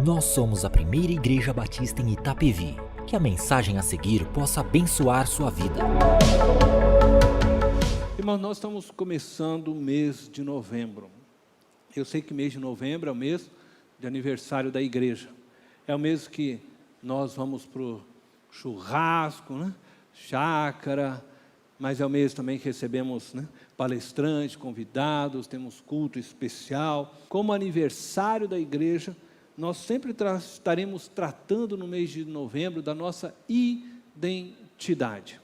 Nós somos a primeira igreja batista em Itapevi. Que a mensagem a seguir possa abençoar sua vida. Irmãos, nós estamos começando o mês de novembro. Eu sei que mês de novembro é o mês de aniversário da igreja. É o mês que nós vamos para o churrasco, chácara, mas é o mês também que recebemos palestrantes, convidados, temos culto especial. Como aniversário da igreja, nós sempre estaremos tratando no mês de novembro da nossa identidade.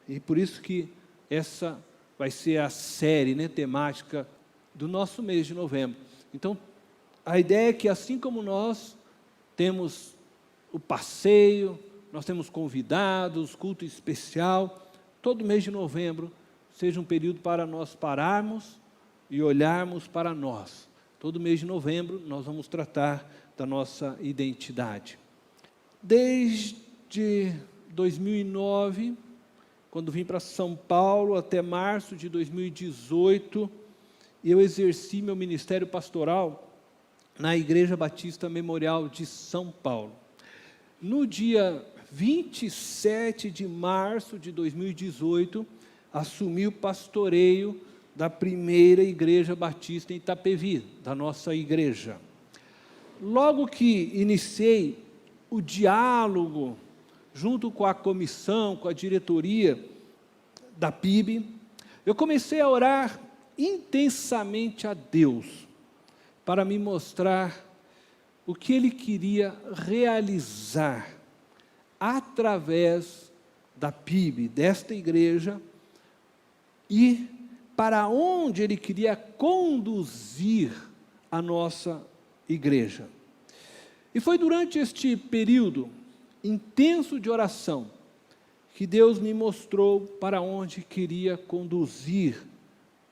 E por isso que essa vai ser a série temática do nosso mês de novembro. Então, a ideia é que assim como nós temos o passeio, nós temos convidados, culto especial, todo mês de novembro seja um período para nós pararmos e olharmos para nós. Todo mês de novembro nós vamos tratar da nossa identidade. Desde 2009, quando vim para São Paulo, até março de 2018, eu exerci meu ministério pastoral na Igreja Batista Memorial de São Paulo. No dia 27 de março de 2018, assumi o pastoreio da primeira Igreja Batista em Itapevi, da nossa igreja. Logo que iniciei o diálogo, junto com a comissão, com a diretoria da PIB, eu comecei a orar intensamente a Deus, para me mostrar o que Ele queria realizar, através da PIB, desta igreja, e para onde Ele queria conduzir a nossa igreja. E foi durante este período intenso de oração que Deus me mostrou para onde queria conduzir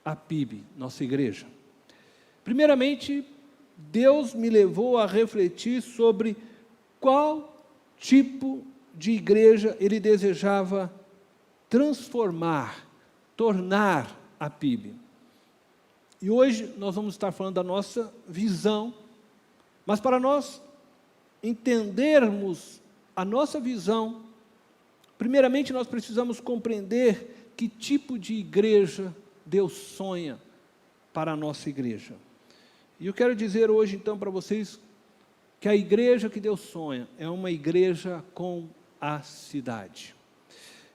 a PIB, nossa igreja. Primeiramente, Deus me levou a refletir sobre qual tipo de igreja Ele desejava transformar, tornar a PIB. E hoje nós vamos estar falando da nossa visão, mas para nós entendermos a nossa visão, primeiramente nós precisamos compreender que tipo de igreja Deus sonha para a nossa igreja. E eu quero dizer hoje então para vocês que a igreja que Deus sonha é uma igreja com a cidade.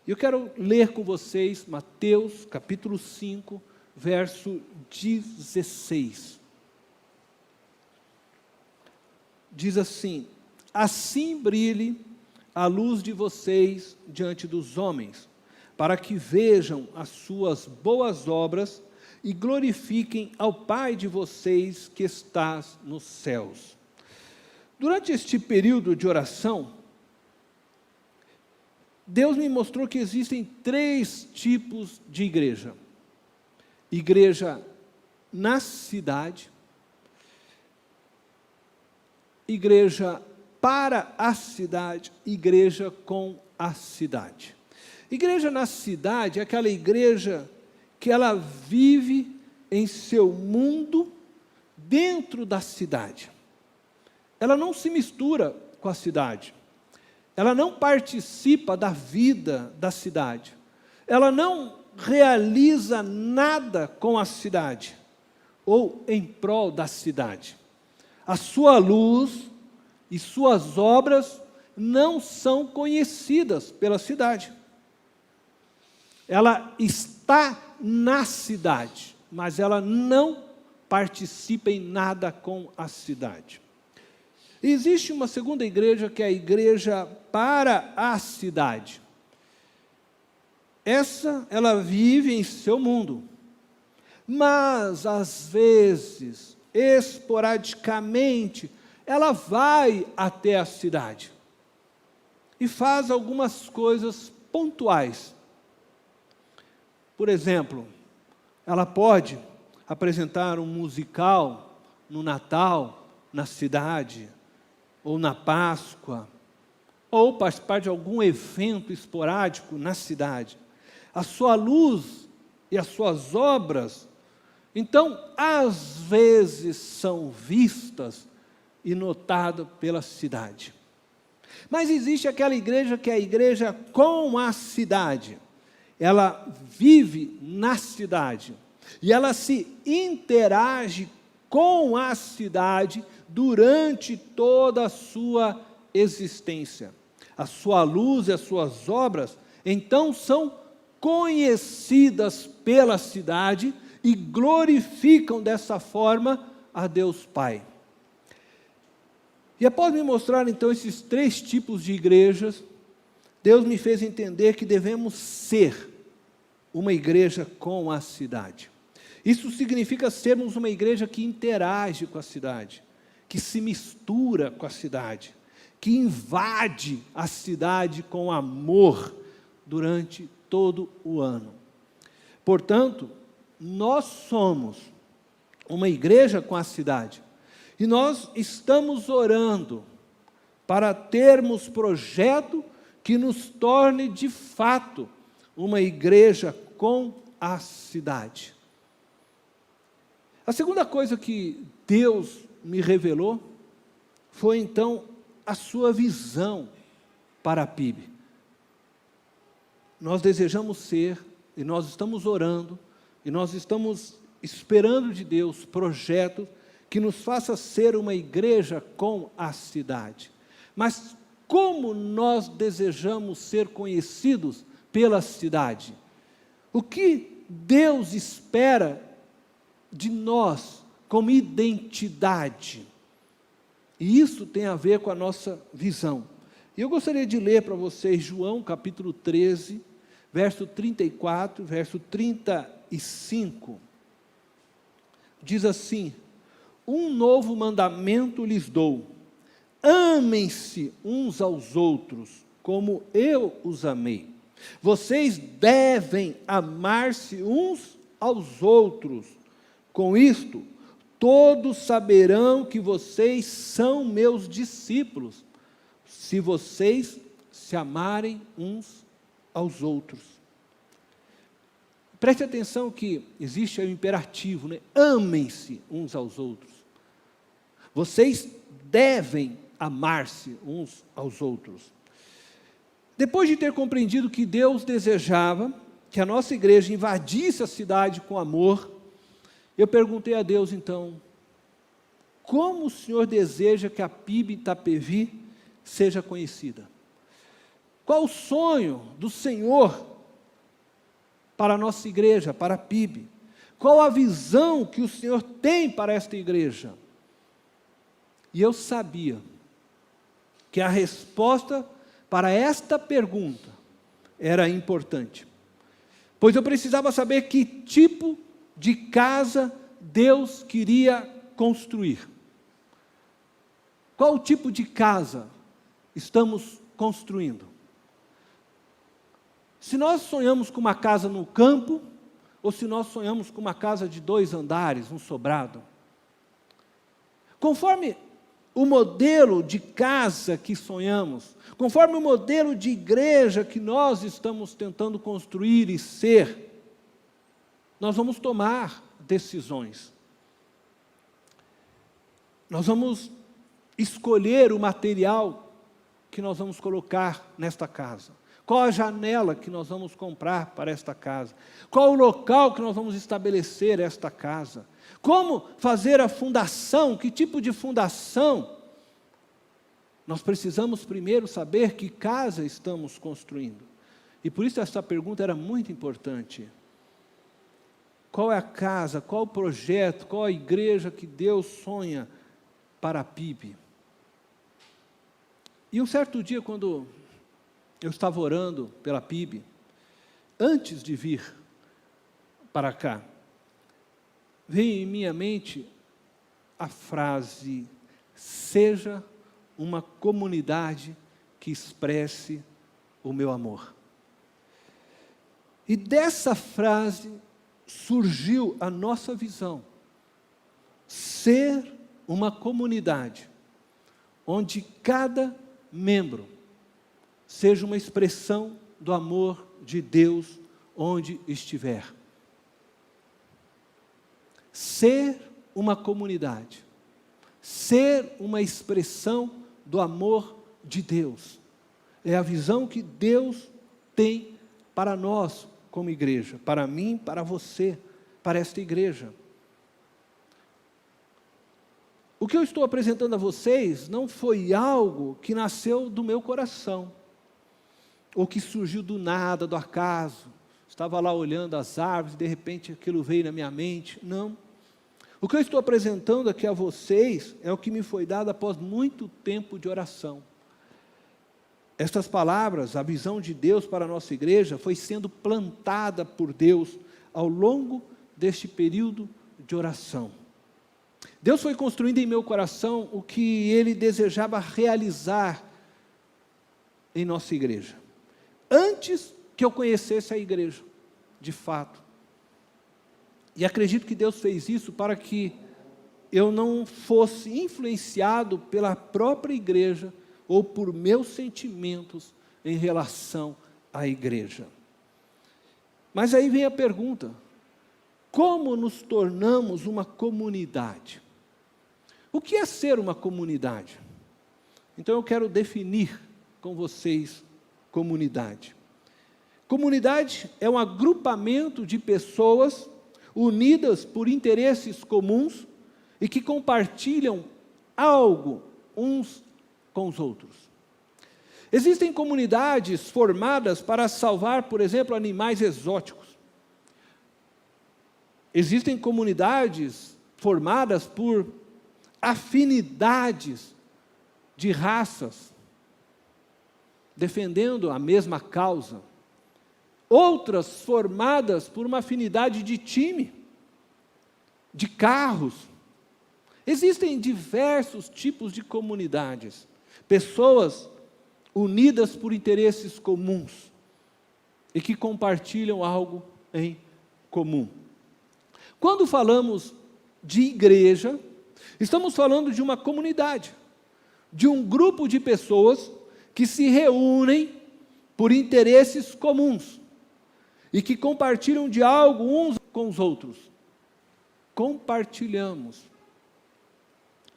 E eu quero ler com vocês Mateus capítulo 5, verso 16. Diz assim: assim brilhe a luz de vocês diante dos homens, para que vejam as suas boas obras e glorifiquem ao Pai de vocês que está nos céus. Durante este período de oração, Deus me mostrou que existem 3 tipos de igreja. Igreja na cidade, igreja para a cidade, igreja com a cidade. Igreja na cidade é aquela igreja que ela vive em seu mundo dentro da cidade. Ela não se mistura com a cidade. Ela não participa da vida da cidade. Ela não realiza nada com a cidade ou em prol da cidade. A sua luz e suas obras não são conhecidas pela cidade. Ela está na cidade, mas ela não participa em nada com a cidade. Existe uma segunda igreja, que é a igreja para a cidade. Ela vive em seu mundo, mas às vezes, esporadicamente, ela vai até a cidade e faz algumas coisas pontuais. Por exemplo, ela pode apresentar um musical no Natal, na cidade, ou na Páscoa, ou participar de algum evento esporádico na cidade. A sua luz e as suas obras, então, às vezes são vistas e notado pela cidade. Mas existe aquela igreja que é a igreja com a cidade. Ela vive na cidade e ela se interage com a cidade durante toda a sua existência. A sua luz e as suas obras, então, são conhecidas pela cidade e glorificam dessa forma a Deus Pai. E após me mostrar, então, esses 3 tipos de igrejas, Deus me fez entender que devemos ser uma igreja com a cidade. Isso significa sermos uma igreja que interage com a cidade, que se mistura com a cidade, que invade a cidade com amor durante todo o ano. Portanto, nós somos uma igreja com a cidade. E nós estamos orando para termos projeto que nos torne, de fato, uma igreja com a cidade. A segunda coisa que Deus me revelou foi, então, a sua visão para a PIB. Nós desejamos ser, e nós estamos orando, e nós estamos esperando de Deus projetos que nos faça ser uma igreja com a cidade. Mas como nós desejamos ser conhecidos pela cidade? O que Deus espera de nós como identidade? E isso tem a ver com a nossa visão. E eu gostaria de ler para vocês João capítulo 13, verso 34, verso 35. Diz assim: um novo mandamento lhes dou, amem-se uns aos outros, como eu os amei. Vocês devem amar-se uns aos outros. Com isto, todos saberão que vocês são meus discípulos, se vocês se amarem uns aos outros. Preste atenção que existe aí o imperativo, né? Amem-se uns aos outros. Vocês devem amar-se uns aos outros. Depois de ter compreendido que Deus desejava que a nossa igreja invadisse a cidade com amor, eu perguntei a Deus, então, como o Senhor deseja que a PIB Itapevi seja conhecida? Qual o sonho do Senhor para a nossa igreja, para a PIB? Qual a visão que o Senhor tem para esta igreja? E eu sabia que a resposta para esta pergunta era importante, pois eu precisava saber que tipo de casa Deus queria construir. Qual tipo de casa estamos construindo? Se nós sonhamos com uma casa no campo, ou se nós sonhamos com uma casa de 2 andares, um sobrado. Conforme o modelo de casa que sonhamos, conforme o modelo de igreja que nós estamos tentando construir e ser, nós vamos tomar decisões. Nós vamos escolher o material que nós vamos colocar nesta casa. Qual a janela que nós vamos comprar para esta casa? Qual o local que nós vamos estabelecer esta casa? Como fazer a fundação? Que tipo de fundação? Nós precisamos primeiro saber que casa estamos construindo. E por isso essa pergunta era muito importante. Qual é a casa, qual o projeto, qual a igreja que Deus sonha para a PIB? E um certo dia, quando eu estava orando pela PIB, antes de vir para cá, veio em minha mente a frase: seja uma comunidade que expresse o meu amor. E dessa frase surgiu a nossa visão: ser uma comunidade onde cada membro seja uma expressão do amor de Deus onde estiver. Ser uma comunidade, ser uma expressão do amor de Deus. É a visão que Deus tem para nós como igreja, para mim, para você, para esta igreja. O que eu estou apresentando a vocês não foi algo que nasceu do meu coração, ou que surgiu do nada, do acaso. Estava lá olhando as árvores, de repente aquilo veio na minha mente. Não. O que eu estou apresentando aqui a vocês é o que me foi dado após muito tempo de oração. Estas palavras, a visão de Deus para a nossa igreja, foi sendo plantada por Deus ao longo deste período de oração. Deus foi construindo em meu coração o que Ele desejava realizar em nossa igreja, antes que eu conhecesse a igreja, de fato. E acredito que Deus fez isso para que eu não fosse influenciado pela própria igreja ou por meus sentimentos em relação à igreja. Mas aí vem a pergunta: como nos tornamos uma comunidade? O que é ser uma comunidade? Então eu quero definir com vocês comunidade. Comunidade é um agrupamento de pessoas unidas por interesses comuns e que compartilham algo uns com os outros. Existem comunidades formadas para salvar, por exemplo, animais exóticos. Existem comunidades formadas por afinidades de raças, defendendo a mesma causa. Outras formadas por uma afinidade de time, de carros. Existem diversos tipos de comunidades, pessoas unidas por interesses comuns e que compartilham algo em comum. Quando falamos de igreja, estamos falando de uma comunidade, de um grupo de pessoas que se reúnem por interesses comuns e que compartilham de algo uns com os outros. Compartilhamos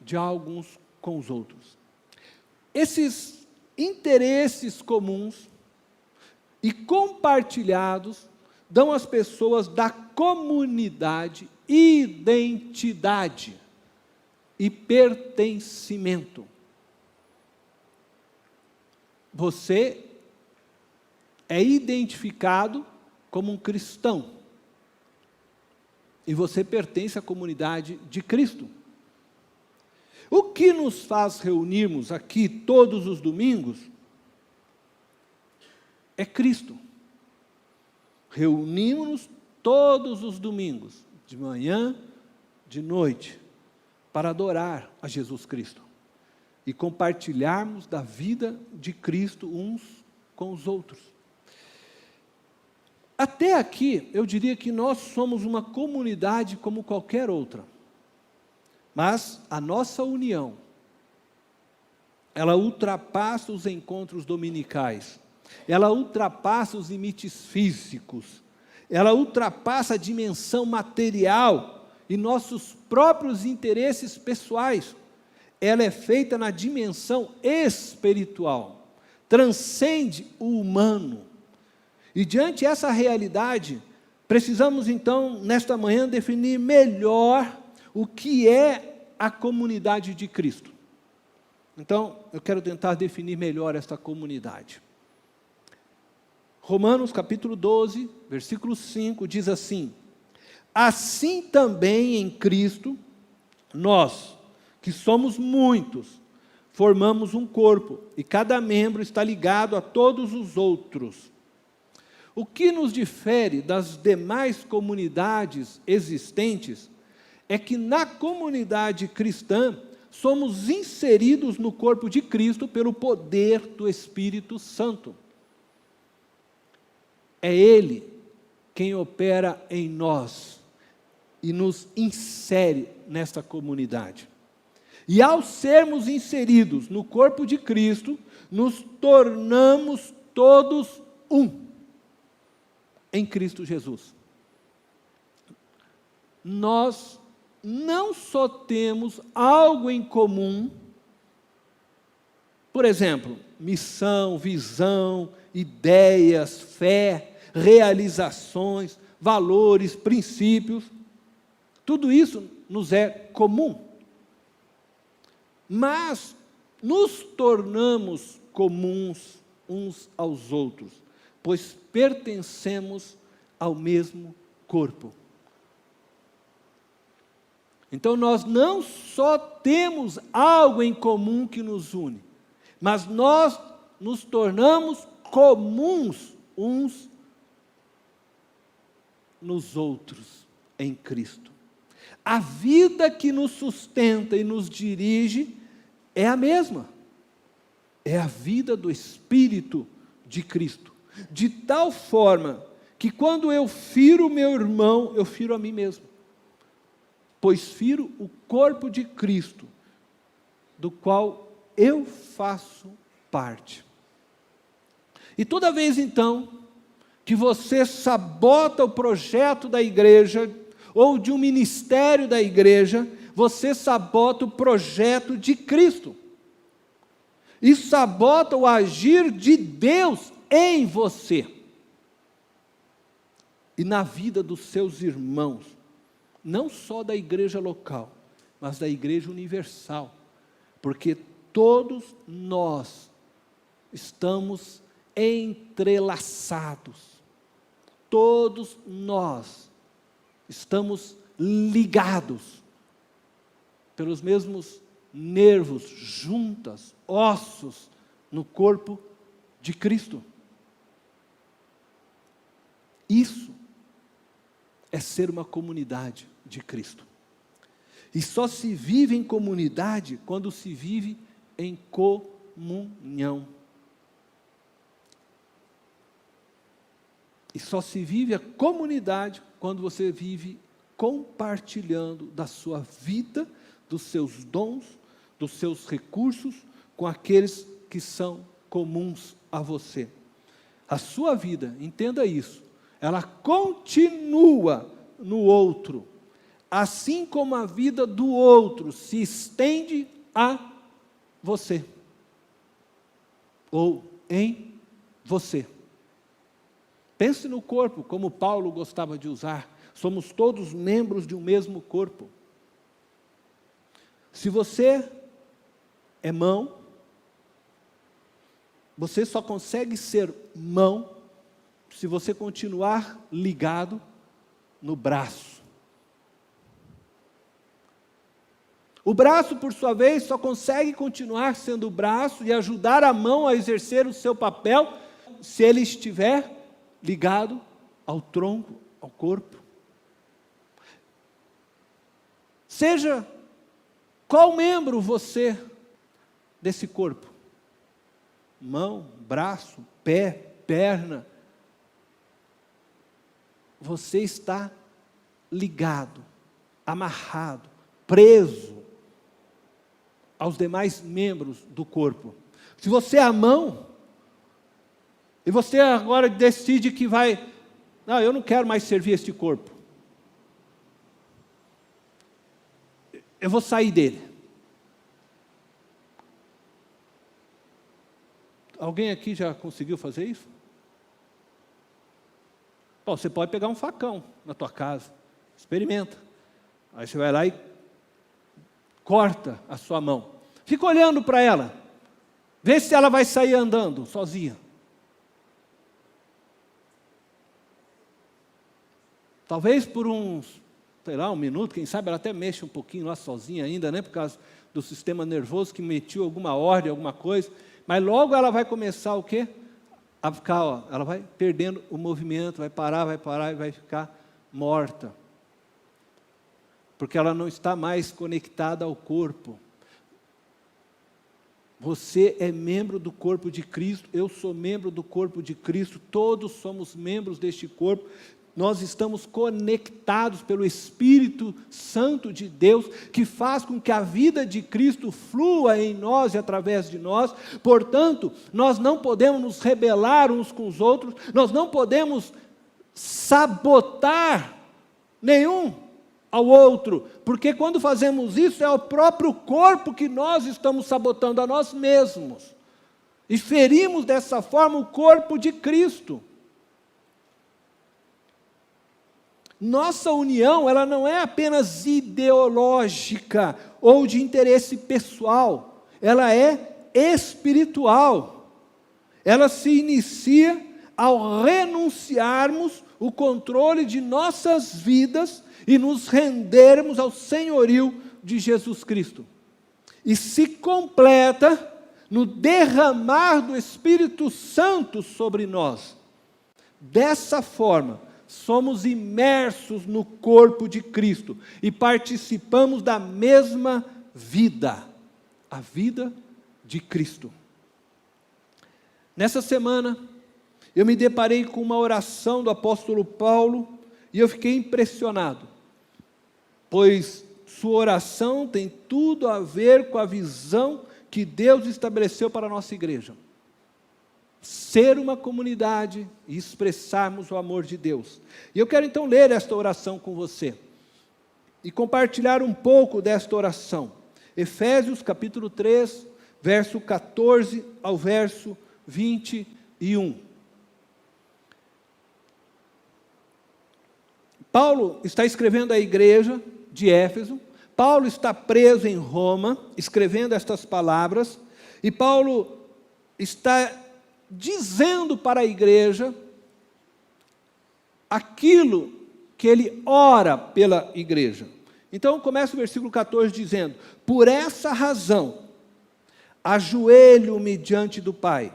de algo uns com os outros. Esses interesses comuns e compartilhados dão às pessoas da comunidade identidade e pertencimento. Você é identificado como um cristão e você pertence à comunidade de Cristo. O que nos faz reunirmos aqui todos os domingos é Cristo. Reunimos-nos todos os domingos, de manhã, de noite, para adorar a Jesus Cristo e compartilharmos da vida de Cristo uns com os outros. Até aqui, eu diria que nós somos uma comunidade como qualquer outra. Mas a nossa união, ela ultrapassa os encontros dominicais, ela ultrapassa os limites físicos, ela ultrapassa a dimensão material e nossos próprios interesses pessoais. Ela é feita na dimensão espiritual, transcende o humano. E diante dessa realidade, precisamos então, nesta manhã, definir melhor o que é a comunidade de Cristo. Então, eu quero tentar definir melhor esta comunidade. Romanos capítulo 12, versículo 5, diz assim: assim também em Cristo, nós, que somos muitos, formamos um corpo, e cada membro está ligado a todos os outros. O que nos difere das demais comunidades existentes é que na comunidade cristã somos inseridos no corpo de Cristo pelo poder do Espírito Santo. É Ele quem opera em nós e nos insere nesta comunidade. E ao sermos inseridos no corpo de Cristo, nos tornamos todos um em Cristo Jesus. Nós não só temos algo em comum, por exemplo, missão, visão, ideias, fé, realizações, valores, princípios, tudo isso nos é comum. Mas nos tornamos comuns uns aos outros, pois pertencemos ao mesmo corpo. Então nós não só temos algo em comum que nos une, mas nós nos tornamos comuns uns nos outros em Cristo. A vida que nos sustenta e nos dirige é a mesma. É a vida do Espírito de Cristo. De tal forma que quando eu firo meu irmão, eu firo a mim mesmo. Pois firo o corpo de Cristo, do qual eu faço parte. E toda vez então que você sabota o projeto da igreja, ou de um ministério da igreja, você sabota o projeto de Cristo. E sabota o agir de Deus em você. E na vida dos seus irmãos, não só da igreja local, mas da igreja universal. Porque todos nós estamos entrelaçados. Todos nós estamos ligados pelos mesmos nervos, juntas, ossos no corpo de Cristo. Isso é ser uma comunidade de Cristo. E só se vive em comunidade quando se vive em comunhão. E só se vive a comunidade quando você vive compartilhando da sua vida, dos seus dons, dos seus recursos, com aqueles que são comuns a você. A sua vida, entenda isso, ela continua no outro, assim como a vida do outro se estende a você, ou em você. Pense no corpo, como Paulo gostava de usar. Somos todos membros de um mesmo corpo. Se você é mão, você só consegue ser mão se você continuar ligado no braço. O braço, por sua vez, só consegue continuar sendo braço e ajudar a mão a exercer o seu papel se ele estiver ligado ao tronco, ao corpo. Seja qual membro você desse corpo? Mão, braço, pé, perna. Você está ligado, amarrado, preso aos demais membros do corpo. Se você é a mão, e você agora decide que vai, não, eu não quero mais servir este corpo. Eu vou sair dele. Alguém aqui já conseguiu fazer isso? Bom, você pode pegar um facão na tua casa, experimenta. Aí você vai lá e corta a sua mão. Fica olhando para ela. Vê se ela vai sair andando sozinha. Talvez por uns, sei lá, um minuto, quem sabe ela até mexe um pouquinho lá sozinha ainda, né? Por causa do sistema nervoso que emitiu alguma ordem, alguma coisa. Mas logo ela vai começar o quê? A ficar, ó, ela vai perdendo o movimento, vai parar e vai ficar morta. Porque ela não está mais conectada ao corpo. Você é membro do corpo de Cristo, eu sou membro do corpo de Cristo, todos somos membros deste corpo. Nós estamos conectados pelo Espírito Santo de Deus, que faz com que a vida de Cristo flua em nós e através de nós. Portanto, nós não podemos nos rebelar uns com os outros, nós não podemos sabotar nenhum ao outro, porque quando fazemos isso é o próprio corpo que nós estamos sabotando a nós mesmos, e ferimos dessa forma o corpo de Cristo. Nossa união, ela não é apenas ideológica ou de interesse pessoal, ela é espiritual. Ela se inicia ao renunciarmos o controle de nossas vidas e nos rendermos ao senhorio de Jesus Cristo. E se completa no derramar do Espírito Santo sobre nós. Dessa forma, somos imersos no corpo de Cristo e participamos da mesma vida, a vida de Cristo. Nessa semana, eu me deparei com uma oração do apóstolo Paulo e eu fiquei impressionado, pois sua oração tem tudo a ver com a visão que Deus estabeleceu para a nossa igreja. Ser uma comunidade e expressarmos o amor de Deus. E eu quero então ler esta oração com você e compartilhar um pouco desta oração. Efésios capítulo 3, verso 14 ao verso 21. Paulo está escrevendo à igreja de Éfeso. Paulo está preso em Roma, escrevendo estas palavras, e Paulo está dizendo para a igreja aquilo que ele ora pela igreja. Então começa o versículo 14 dizendo: por essa razão, ajoelho-me diante do Pai,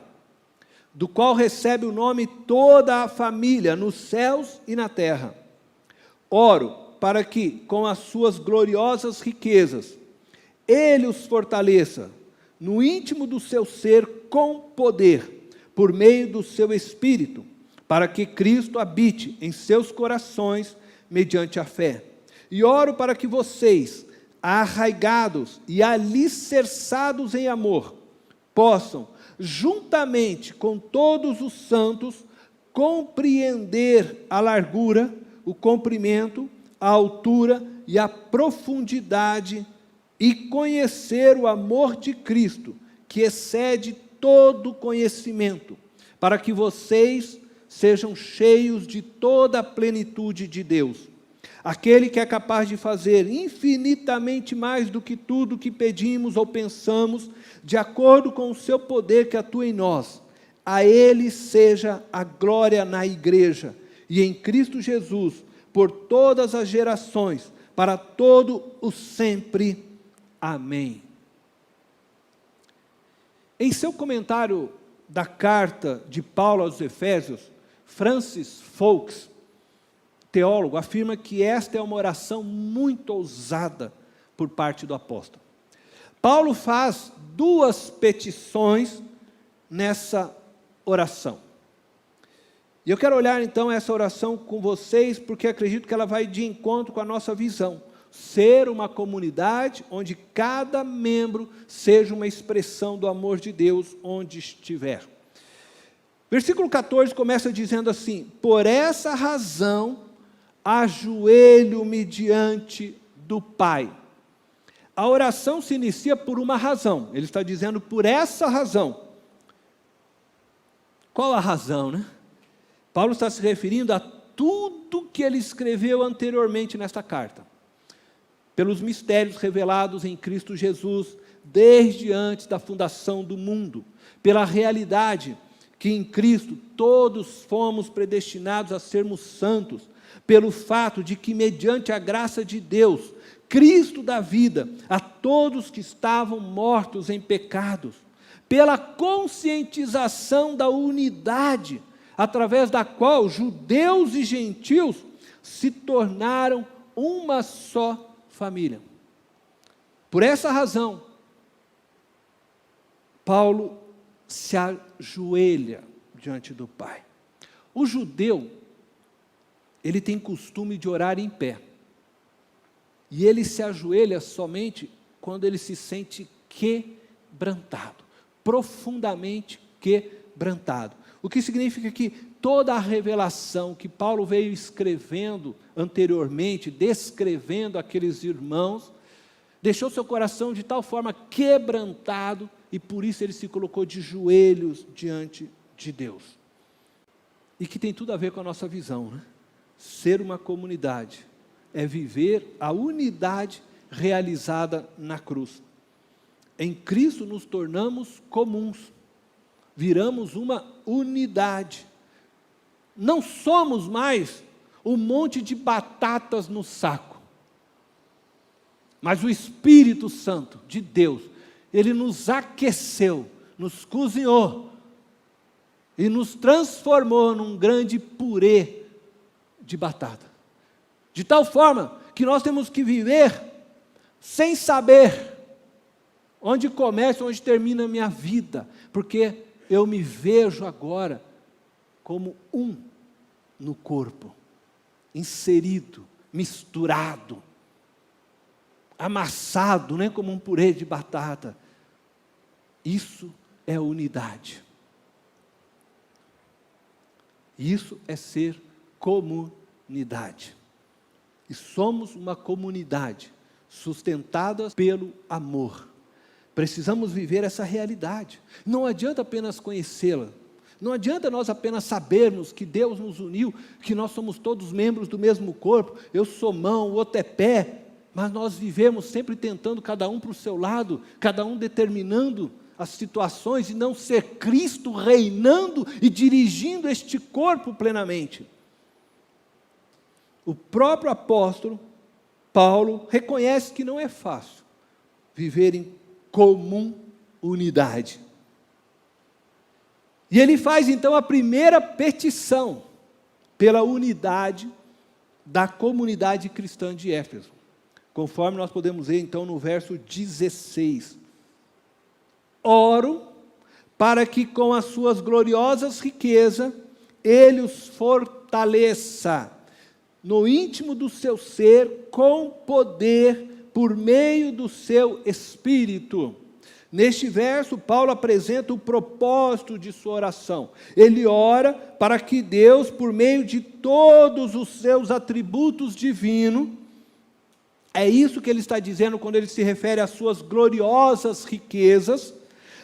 do qual recebe o nome toda a família, nos céus e na terra. Oro para que, com as suas gloriosas riquezas, Ele os fortaleça no íntimo do seu ser com poder, por meio do seu Espírito, para que Cristo habite em seus corações mediante a fé. E oro para que vocês, arraigados e alicerçados em amor, possam, juntamente com todos os santos, compreender a largura, o comprimento, a altura e a profundidade, e conhecer o amor de Cristo, que excede todo conhecimento, para que vocês sejam cheios de toda a plenitude de Deus. Aquele que é capaz de fazer infinitamente mais do que tudo que pedimos ou pensamos, de acordo com o seu poder que atua em nós. A Ele seja a glória na igreja e em Cristo Jesus, por todas as gerações, para todo o sempre. Amém. Em seu comentário da carta de Paulo aos Efésios, Francis Foulkes, teólogo, afirma que esta é uma oração muito ousada por parte do apóstolo. Paulo faz duas petições nessa oração. E eu quero olhar então essa oração com vocês, porque acredito que ela vai de encontro com a nossa visão. Ser uma comunidade onde cada membro seja uma expressão do amor de Deus onde estiver. Versículo 14 começa dizendo assim: por essa razão, ajoelho-me diante do Pai. A oração se inicia por uma razão. Ele está dizendo por essa razão. Qual a razão, né? Paulo está se referindo a tudo que ele escreveu anteriormente nesta carta. Pelos mistérios revelados em Cristo Jesus, desde antes da fundação do mundo. Pela realidade que em Cristo todos fomos predestinados a sermos santos. Pelo fato de que, mediante a graça de Deus, Cristo dá vida a todos que estavam mortos em pecados. Pela conscientização da unidade, através da qual judeus e gentios se tornaram uma só família. Por essa razão, Paulo se ajoelha diante do Pai. O judeu, ele tem costume de orar em pé. E ele se ajoelha somente quando ele se sente quebrantado, profundamente quebrantado. O que significa que toda a revelação que Paulo veio escrevendo anteriormente, descrevendo aqueles irmãos, deixou seu coração de tal forma quebrantado, e por isso ele se colocou de joelhos diante de Deus. E que tem tudo a ver com a nossa visão, né? Ser uma comunidade é viver a unidade realizada na cruz. Em Cristo nos tornamos comuns, viramos uma unidade. Não somos mais um monte de batatas no saco, mas o Espírito Santo de Deus, Ele nos aqueceu, nos cozinhou e nos transformou num grande purê de batata. De tal forma que nós temos que viver sem saber onde começa, onde termina a minha vida, porque eu me vejo agora como um no corpo, inserido, misturado, amassado, nem como um purê de batata. Isso é unidade. Isso é ser comunidade. E somos uma comunidade sustentada pelo amor. Precisamos viver essa realidade. Não adianta apenas conhecê-la. Não adianta nós apenas sabermos que Deus nos uniu, que nós somos todos membros do mesmo corpo, eu sou mão, o outro é pé, mas nós vivemos sempre tentando cada um para o seu lado, cada um determinando as situações, e não ser Cristo reinando e dirigindo este corpo plenamente. O próprio apóstolo Paulo reconhece que não é fácil viver em comum unidade. E ele faz então a primeira petição pela unidade da comunidade cristã de Éfeso, conforme nós podemos ver então no verso 16. Oro para que com as suas gloriosas riquezas ele os fortaleça no íntimo do seu ser com poder por meio do seu Espírito. Neste verso, Paulo apresenta o propósito de sua oração. Ele ora para que Deus, por meio de todos os seus atributos divinos, é isso que ele está dizendo quando ele se refere às suas gloriosas riquezas,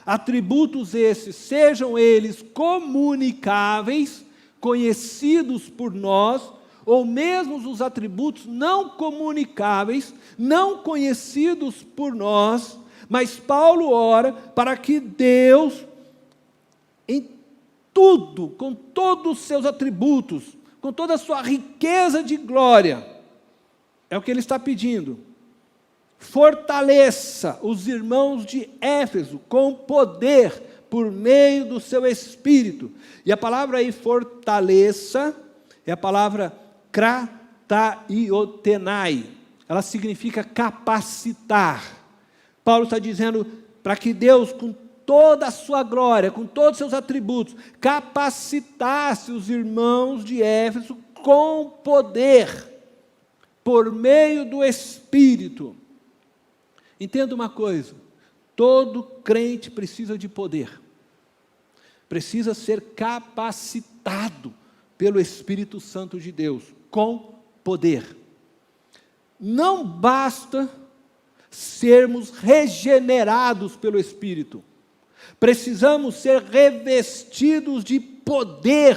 atributos esses, sejam eles comunicáveis, conhecidos por nós, ou mesmo os atributos não comunicáveis, não conhecidos por nós, mas Paulo ora para que Deus, em tudo, com todos os seus atributos, com toda a sua riqueza de glória, é o que ele está pedindo, fortaleça os irmãos de Éfeso com poder por meio do seu Espírito. E a palavra aí, fortaleça, é a palavra krataiotenai, ela significa capacitar. Paulo está dizendo para que Deus, com toda a sua glória, com todos os seus atributos, capacitasse os irmãos de Éfeso com poder, por meio do Espírito. Entenda uma coisa, todo crente precisa de poder, precisa ser capacitado pelo Espírito Santo de Deus, com poder. Não basta sermos regenerados pelo Espírito, precisamos ser revestidos de poder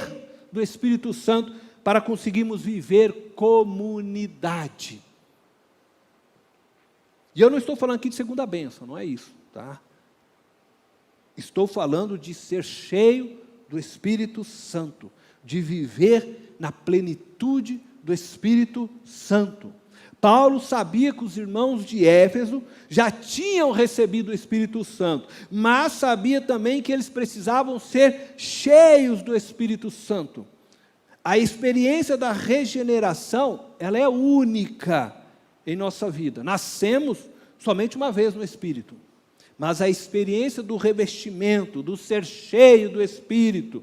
do Espírito Santo para conseguirmos viver comunidade. E eu não estou falando aqui de segunda bênção, não é isso, tá? Estou falando de ser cheio do Espírito Santo, de viver na plenitude do Espírito Santo. Paulo sabia que os irmãos de Éfeso já tinham recebido o Espírito Santo, mas sabia também que eles precisavam ser cheios do Espírito Santo. A experiência da regeneração, ela é única em nossa vida. Nascemos somente uma vez no Espírito, mas a experiência do revestimento, do ser cheio do Espírito,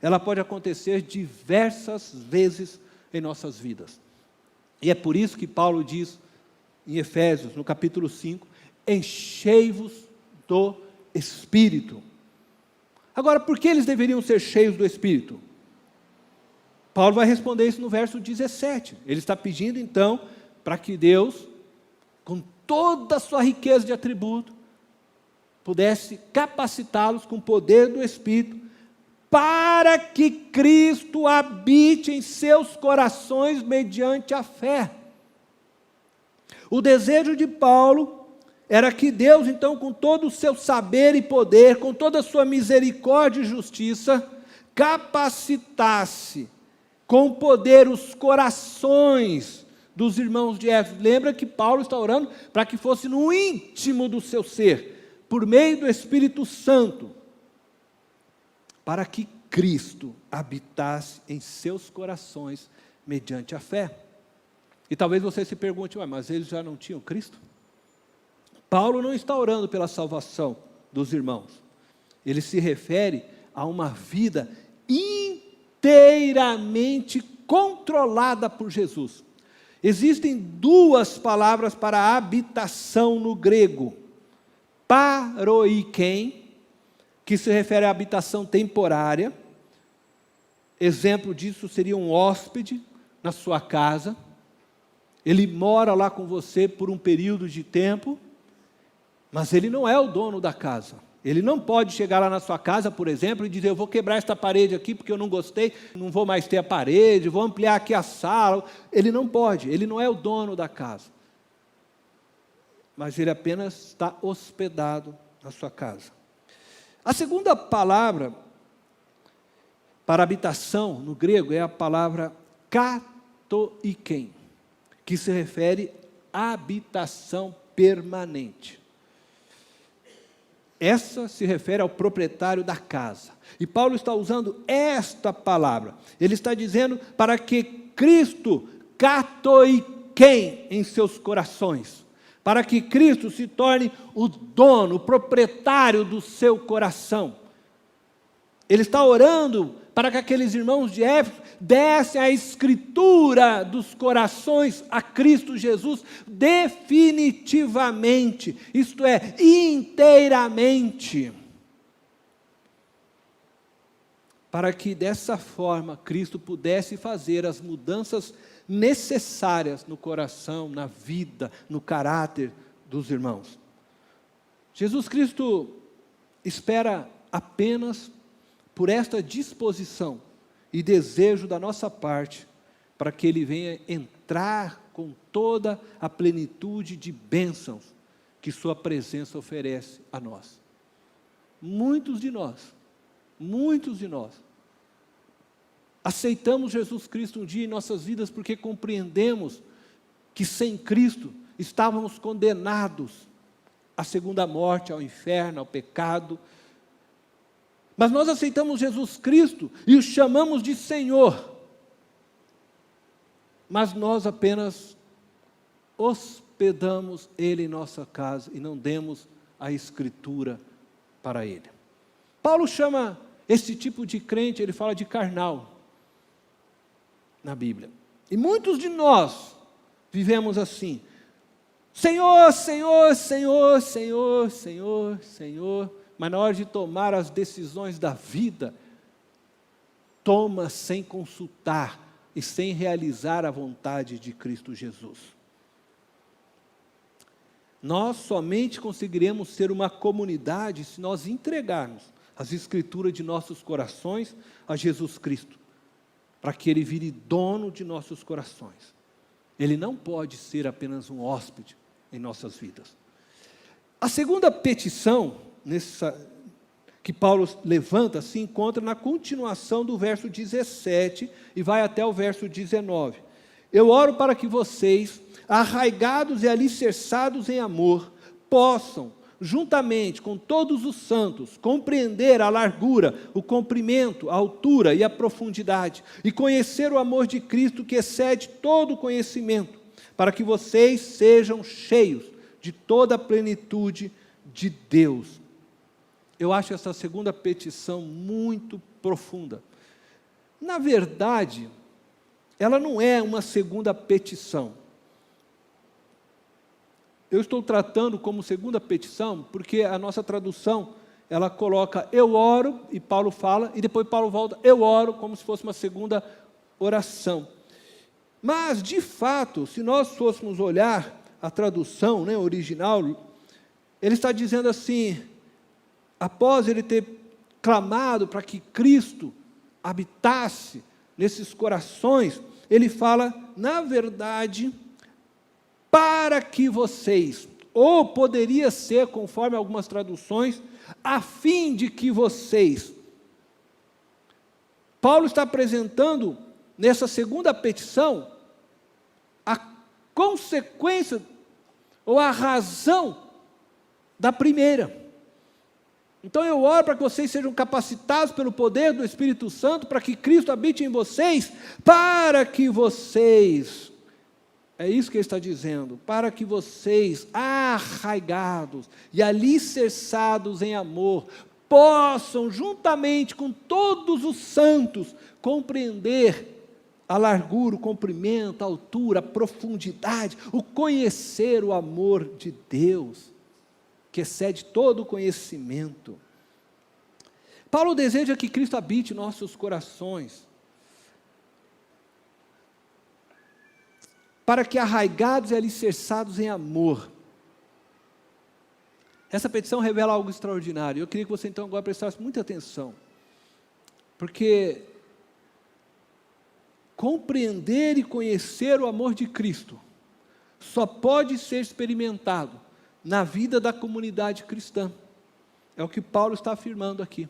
ela pode acontecer diversas vezes em nossas vidas. E é por isso que Paulo diz em Efésios, no capítulo 5, enchei-vos do Espírito. Agora, por que eles deveriam ser cheios do Espírito? Paulo vai responder isso no verso 17. Ele está pedindo, então, para que Deus, com toda a sua riqueza de atributo, pudesse capacitá-los com o poder do Espírito, para que Cristo habite em seus corações mediante a fé. O desejo de Paulo era que Deus, então, com todo o seu saber e poder, com toda a sua misericórdia e justiça, capacitasse com poder os corações dos irmãos de Éfeso. Lembra que Paulo está orando para que fosse no íntimo do seu ser, por meio do Espírito Santo, para que Cristo habitasse em seus corações mediante a fé. E talvez você se pergunte, mas eles já não tinham Cristo? Paulo não está orando pela salvação dos irmãos. Ele se refere a uma vida inteiramente controlada por Jesus. Existem duas palavras para habitação no grego. Paroiken, que se refere à habitação temporária. Exemplo disso seria um hóspede na sua casa. Ele mora lá com você por um período de tempo, mas ele não é o dono da casa. Ele não pode chegar lá na sua casa, por exemplo, e dizer, eu vou quebrar esta parede aqui porque eu não gostei, não vou mais ter a parede, vou ampliar aqui a sala. Ele não pode, ele não é o dono da casa. Mas ele apenas está hospedado na sua casa. A segunda palavra para habitação no grego é a palavra katoiken, que se refere à habitação permanente. Essa se refere ao proprietário da casa. E Paulo está usando esta palavra. Ele está dizendo para que Cristo katoiken em seus corações. Para que Cristo se torne o dono, o proprietário do seu coração. Ele está orando para que aqueles irmãos de Éfeso dessem a escritura dos corações a Cristo Jesus definitivamente, isto é, inteiramente. Para que dessa forma Cristo pudesse fazer as mudanças necessárias no coração, na vida, no caráter dos irmãos. Jesus Cristo espera apenas por esta disposição e desejo da nossa parte, para que Ele venha entrar com toda a plenitude de bênçãos que Sua presença oferece a nós. Muitos de nós, aceitamos Jesus Cristo um dia em nossas vidas porque compreendemos que sem Cristo estávamos condenados à segunda morte, ao inferno, ao pecado. Mas nós aceitamos Jesus Cristo e o chamamos de Senhor. Mas nós apenas hospedamos Ele em nossa casa e não demos a Escritura para Ele. Paulo chama esse tipo de crente, ele fala de carnal na Bíblia. E muitos de nós vivemos assim. Senhor, Senhor, Senhor, Senhor, Senhor, Senhor. Mas na hora de tomar as decisões da vida, toma sem consultar e sem realizar a vontade de Cristo Jesus. Nós somente conseguiremos ser uma comunidade se nós entregarmos as Escrituras de nossos corações a Jesus Cristo, para que Ele vire dono de nossos corações. Ele não pode ser apenas um hóspede em nossas vidas. A segunda petição que Paulo levanta se encontra na continuação do verso 17 e vai até o verso 19. Eu oro para que vocês, arraigados e alicerçados em amor, possam, juntamente com todos os santos, compreender a largura, o comprimento, a altura e a profundidade, e conhecer o amor de Cristo que excede todo conhecimento, para que vocês sejam cheios de toda a plenitude de Deus. Eu acho essa segunda petição muito profunda. Na verdade, ela não é uma segunda petição. Eu estou tratando como segunda petição, porque a nossa tradução, ela coloca eu oro, e Paulo fala, e depois Paulo volta, eu oro, como se fosse uma segunda oração. Mas, de fato, se nós fôssemos olhar a tradução, né, original, ele está dizendo assim, após ele ter clamado para que Cristo habitasse nesses corações, ele fala, na verdade, para que vocês, ou poderia ser, conforme algumas traduções, a fim de que vocês. Paulo está apresentando, nessa segunda petição, a consequência, ou a razão da primeira. Então eu oro para que vocês sejam capacitados pelo poder do Espírito Santo, para que Cristo habite em vocês, para que vocês, é isso que ele está dizendo, para que vocês, arraigados e alicerçados em amor, possam, juntamente com todos os santos, compreender a largura, o comprimento, a altura, a profundidade, o conhecer o amor de Deus, que excede todo o conhecimento. Paulo deseja que Cristo habite em nossos corações, para que arraigados e alicerçados em amor. Essa petição revela algo extraordinário. Eu queria que você então agora prestasse muita atenção, porque compreender e conhecer o amor de Cristo só pode ser experimentado na vida da comunidade cristã. É o que Paulo está afirmando aqui.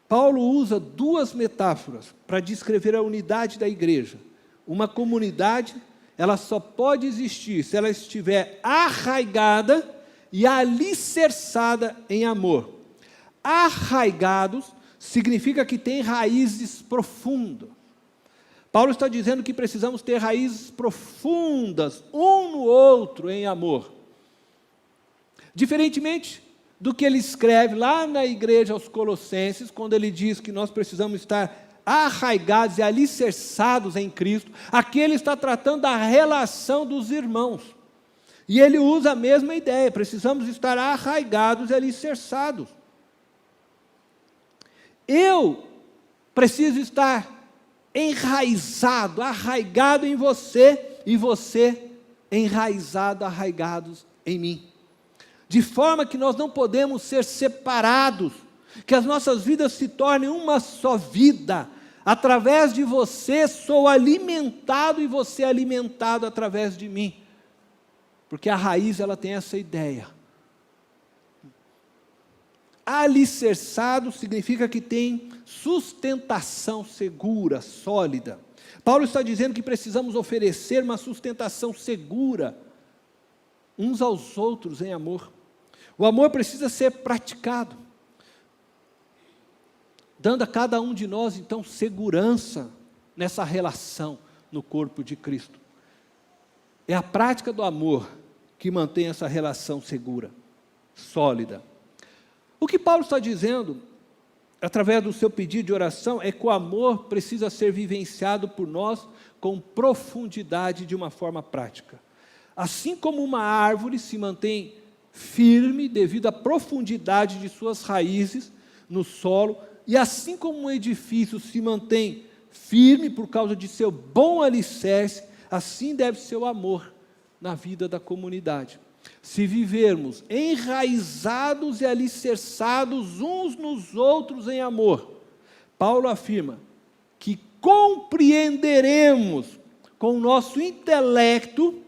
Paulo usa duas metáforas para descrever a unidade da igreja. Uma comunidade, ela só pode existir se ela estiver arraigada e alicerçada em amor. Arraigados significa que tem raízes profundas. Paulo está dizendo que precisamos ter raízes profundas, um no outro, em amor. Diferentemente do que ele escreve lá na igreja aos Colossenses, quando ele diz que nós precisamos estar arraigados e alicerçados em Cristo, aqui ele está tratando da relação dos irmãos. E ele usa a mesma ideia, precisamos estar arraigados e alicerçados. Eu preciso estar enraizado, arraigado em você, e você enraizado, arraigados em mim. De forma que nós não podemos ser separados, que as nossas vidas se tornem uma só vida. Através de você sou alimentado e você é alimentado através de mim. Porque a raiz ela tem essa ideia. Alicerçado significa que tem sustentação segura, sólida. Paulo está dizendo que precisamos oferecer uma sustentação segura uns aos outros em amor. O amor precisa ser praticado, dando a cada um de nós, então, segurança nessa relação no corpo de Cristo. É a prática do amor que mantém essa relação segura, sólida. O que Paulo está dizendo, através do seu pedido de oração, é que o amor precisa ser vivenciado por nós com profundidade de uma forma prática. Assim como uma árvore se mantém firme devido à profundidade de suas raízes no solo, e assim como um edifício se mantém firme por causa de seu bom alicerce, assim deve ser o amor na vida da comunidade. Se vivermos enraizados e alicerçados uns nos outros em amor, Paulo afirma que compreenderemos com o nosso intelecto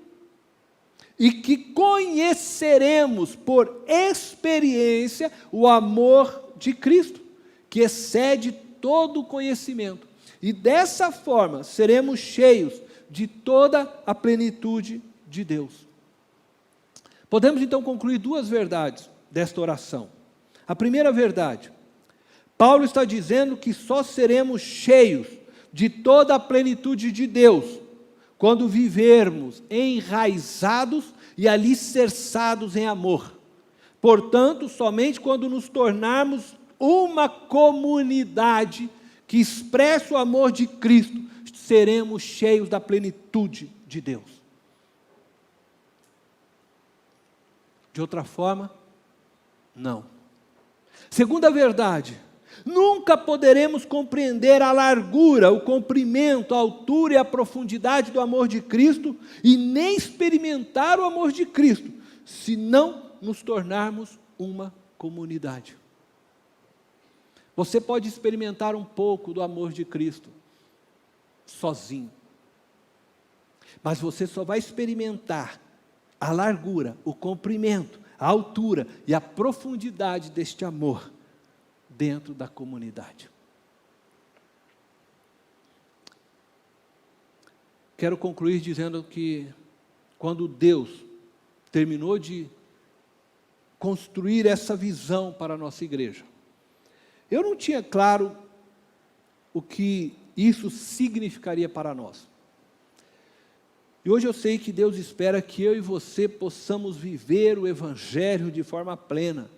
e que conheceremos por experiência o amor de Cristo, que excede todo o conhecimento. E dessa forma seremos cheios de toda a plenitude de Deus. Podemos então concluir duas verdades desta oração. A primeira verdade, Paulo está dizendo que só seremos cheios de toda a plenitude de Deus quando vivermos enraizados e alicerçados em amor. Portanto, somente quando nos tornarmos uma comunidade que expressa o amor de Cristo, seremos cheios da plenitude de Deus. De outra forma, não. Segunda verdade, Nunca poderemos compreender a largura, o comprimento, a altura e a profundidade do amor de Cristo e nem experimentar o amor de Cristo, se não nos tornarmos uma comunidade. Você pode experimentar um pouco do amor de Cristo sozinho, mas você só vai experimentar a largura, o comprimento, a altura e a profundidade deste amor dentro da comunidade. Quero concluir dizendo que quando Deus terminou de construir essa visão para a nossa igreja, eu não tinha claro o que isso significaria para nós. E hoje eu sei que Deus espera que eu e você possamos viver o Evangelho de forma plena,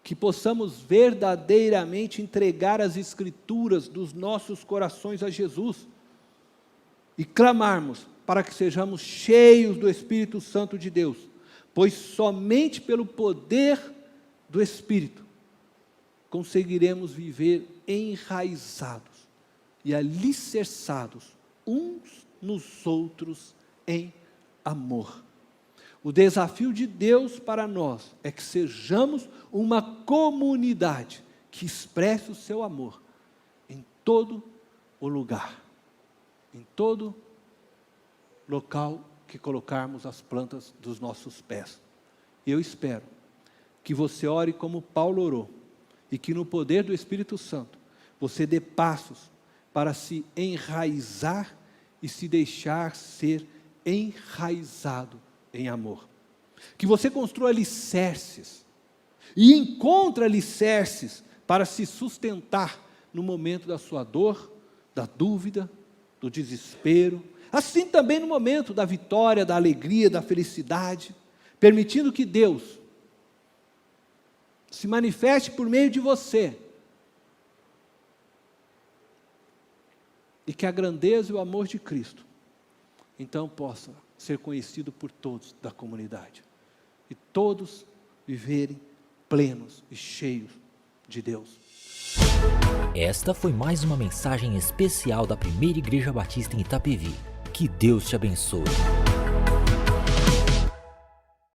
que possamos verdadeiramente entregar as Escrituras dos nossos corações a Jesus e clamarmos para que sejamos cheios do Espírito Santo de Deus, pois somente pelo poder do Espírito conseguiremos viver enraizados e alicerçados uns nos outros em amor. O desafio de Deus para nós é que sejamos uma comunidade que expresse o seu amor em todo o lugar, em todo local que colocarmos as plantas dos nossos pés. E eu espero que você ore como Paulo orou e que no poder do Espírito Santo você dê passos para se enraizar e se deixar ser enraizado em amor. Que você construa alicerces e encontre alicerces para se sustentar no momento da sua dor, da dúvida, do desespero, assim também no momento da vitória, da alegria, da felicidade, permitindo que Deus se manifeste por meio de você e que a grandeza e o amor de Cristo então possa ser conhecido por todos da comunidade e todos viverem plenos e cheios de Deus. Esta foi mais uma mensagem especial da Primeira Igreja Batista em Itapevi. Que Deus te abençoe.